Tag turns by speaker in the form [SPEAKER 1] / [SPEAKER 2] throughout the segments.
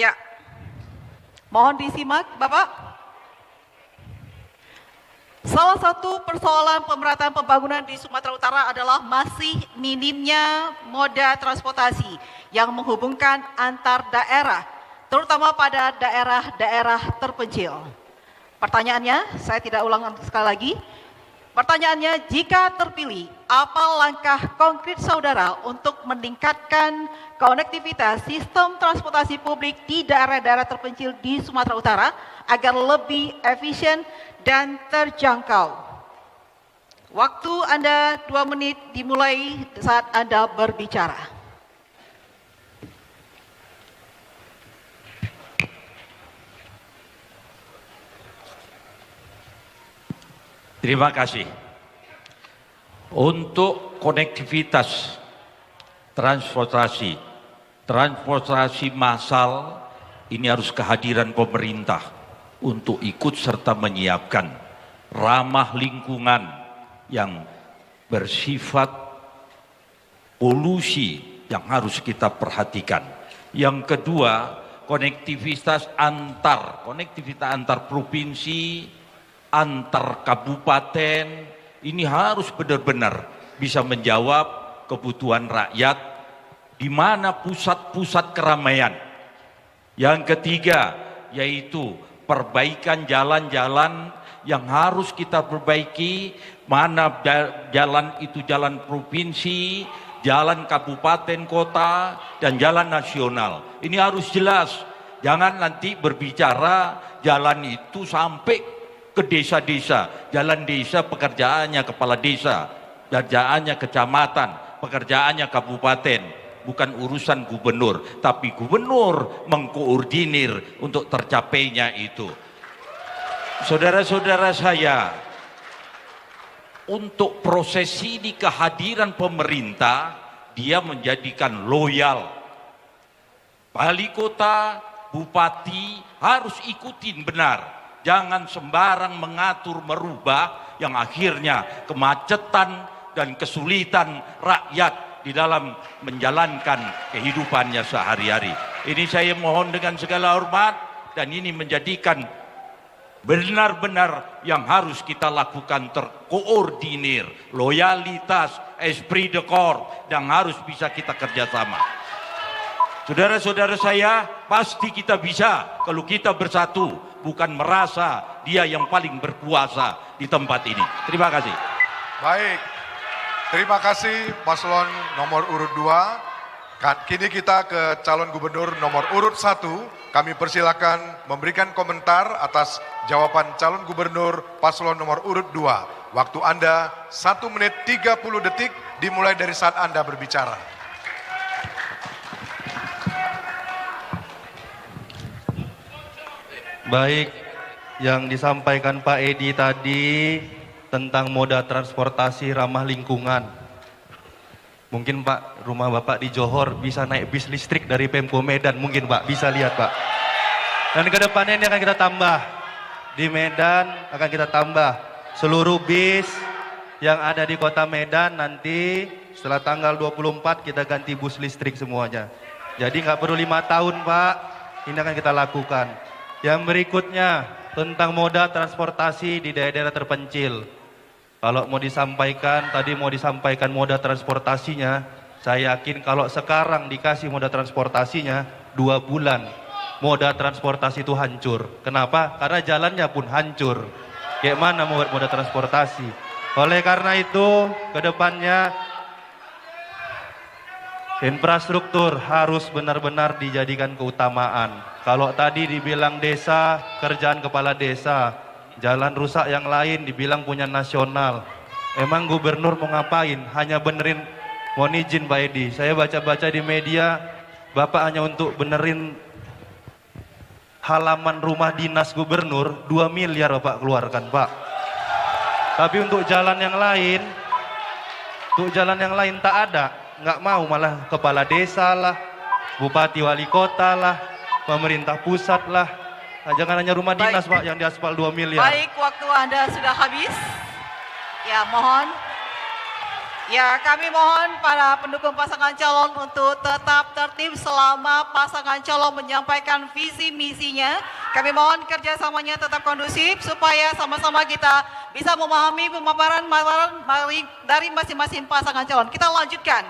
[SPEAKER 1] Ya, mohon disimak Bapak. Salah satu persoalan pemerataan pembangunan di Sumatera Utara adalah masih minimnya moda transportasi yang menghubungkan antar daerah, terutama pada daerah-daerah terpencil. Pertanyaannya, saya tidak ulang sekali lagi. Pertanyaannya, jika terpilih, apa langkah konkret saudara untuk meningkatkan konektivitas sistem transportasi publik di daerah-daerah terpencil di Sumatera Utara agar lebih efisien dan terjangkau? Waktu Anda 2 menit dimulai saat Anda berbicara.
[SPEAKER 2] Terima kasih. Untuk konektivitas transportasi massal ini harus kehadiran pemerintah untuk ikut serta menyiapkan ramah lingkungan yang bersifat polusi yang harus kita perhatikan. Yang kedua, konektivitas antar provinsi, antar kabupaten, ini harus benar-benar bisa menjawab kebutuhan rakyat di mana pusat-pusat keramaian. Yang ketiga, yaitu perbaikan jalan-jalan yang harus kita perbaiki, mana jalan itu jalan provinsi, jalan kabupaten kota, dan jalan nasional. Ini harus jelas, jangan nanti berbicara jalan itu sampai ke desa-desa, jalan desa pekerjaannya kepala desa, pekerjaannya kecamatan, pekerjaannya kabupaten, bukan urusan gubernur, tapi gubernur mengkoordinir untuk tercapainya itu. Saudara-saudara saya, untuk proses ini kehadiran pemerintah, dia menjadikan loyal. Wali kota, bupati harus ikutin benar. Jangan sembarang mengatur, merubah yang akhirnya kemacetan dan kesulitan rakyat di dalam menjalankan kehidupannya sehari-hari. Ini saya mohon dengan segala hormat, dan ini menjadikan benar-benar yang harus kita lakukan terkoordinir, loyalitas, esprit de corps, yang harus bisa kita kerjasama. Saudara-saudara saya, pasti kita bisa kalau kita bersatu, bukan merasa dia yang paling berkuasa di tempat ini. Terima kasih.
[SPEAKER 3] Baik, terima kasih paslon nomor urut 2. Kini kita ke calon gubernur nomor urut 1. Kami persilakan memberikan komentar atas jawaban calon gubernur paslon nomor urut 2. Waktu Anda 1 menit 30 detik dimulai dari saat Anda berbicara.
[SPEAKER 4] Baik, yang disampaikan Pak Edi tadi tentang moda transportasi ramah lingkungan. Mungkin Pak, rumah Bapak di Johor bisa naik bis listrik dari Pemko Medan, mungkin Pak, bisa lihat Pak. Dan ke depannya ini akan kita tambah. Di Medan akan kita tambah seluruh bis yang ada di kota Medan, nanti setelah tanggal 24 kita ganti bus listrik semuanya. Jadi nggak perlu 5 tahun Pak, ini akan kita lakukan. Yang berikutnya tentang moda transportasi di daerah-daerah terpencil. Kalau mau disampaikan, tadi mau disampaikan moda transportasinya, saya yakin kalau sekarang dikasih moda transportasinya 2 bulan, moda transportasi itu hancur. Kenapa? Karena jalannya pun hancur. Kayak mana mau moda transportasi? Oleh karena itu, ke depannya infrastruktur harus benar-benar dijadikan keutamaan. Kalau tadi dibilang desa, kerjaan kepala desa, jalan rusak yang lain dibilang punya nasional. Emang gubernur mau ngapain? Hanya benerin, mohon izin Pak Edi, saya baca-baca di media, Bapak hanya untuk benerin halaman rumah dinas gubernur, 2 miliar Bapak keluarkan Pak. Tapi untuk jalan yang lain, tak ada. Nggak mau, malah kepala desa lah, bupati wali kota lah, pemerintah pusat lah. Nah, jangan hanya rumah dinas Pak yang diaspal 2 miliar.
[SPEAKER 1] Baik, waktu Anda sudah habis. Ya, mohon. Ya, kami mohon para pendukung pasangan calon untuk tetap tertib selama pasangan calon menyampaikan visi misinya. Kami mohon kerjasamanya tetap kondusif supaya sama-sama kita bisa memahami pemaparan dari masing-masing pasangan calon. Kita lanjutkan.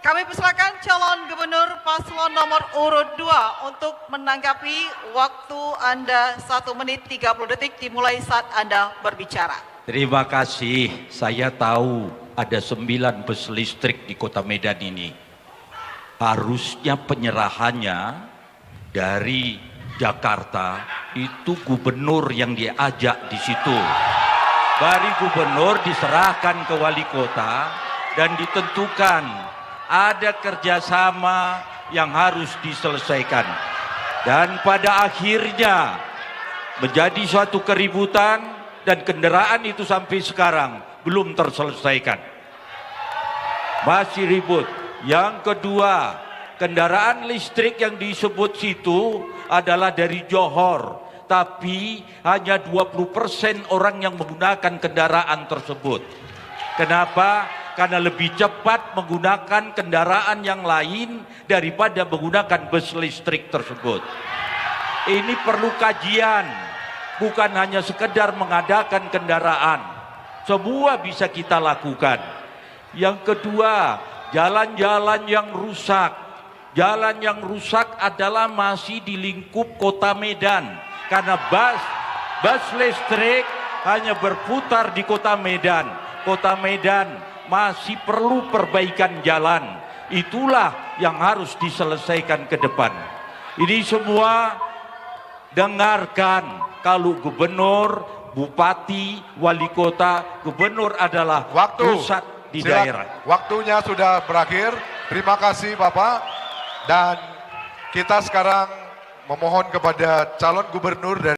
[SPEAKER 1] Kami persilakan calon gubernur paslon nomor urut 2 untuk menanggapi waktu Anda 1 menit 30 detik dimulai saat Anda berbicara.
[SPEAKER 2] Terima kasih. Saya tahu ada 9 bus listrik di Kota Medan ini. Harusnya penyerahannya dari Jakarta itu gubernur yang diajak di situ. Dari gubernur diserahkan ke wali kota dan ditentukan ada kerjasama yang harus diselesaikan. Dan pada akhirnya menjadi suatu keributan dan kendaraan itu sampai sekarang belum terselesaikan. Masih ribut. Yang kedua, kendaraan listrik yang disebut situ adalah dari Johor, tapi hanya 20% orang yang menggunakan kendaraan tersebut. Kenapa? Karena lebih cepat menggunakan kendaraan yang lain daripada menggunakan bus listrik tersebut. Ini perlu kajian. Bukan hanya sekedar mengadakan kendaraan, semua bisa kita lakukan. Yang kedua, jalan-jalan yang rusak. Jalan yang rusak adalah masih di lingkup Kota Medan, karena bus listrik hanya berputar di Kota Medan. Kota Medan masih perlu perbaikan jalan. Itulah yang harus diselesaikan ke depan. Ini semua dengarkan. Kalau gubernur, bupati, wali kota, gubernur adalah pusat di daerah.
[SPEAKER 3] Waktunya sudah berakhir. Terima kasih Bapak. Dan kita sekarang memohon kepada calon gubernur dan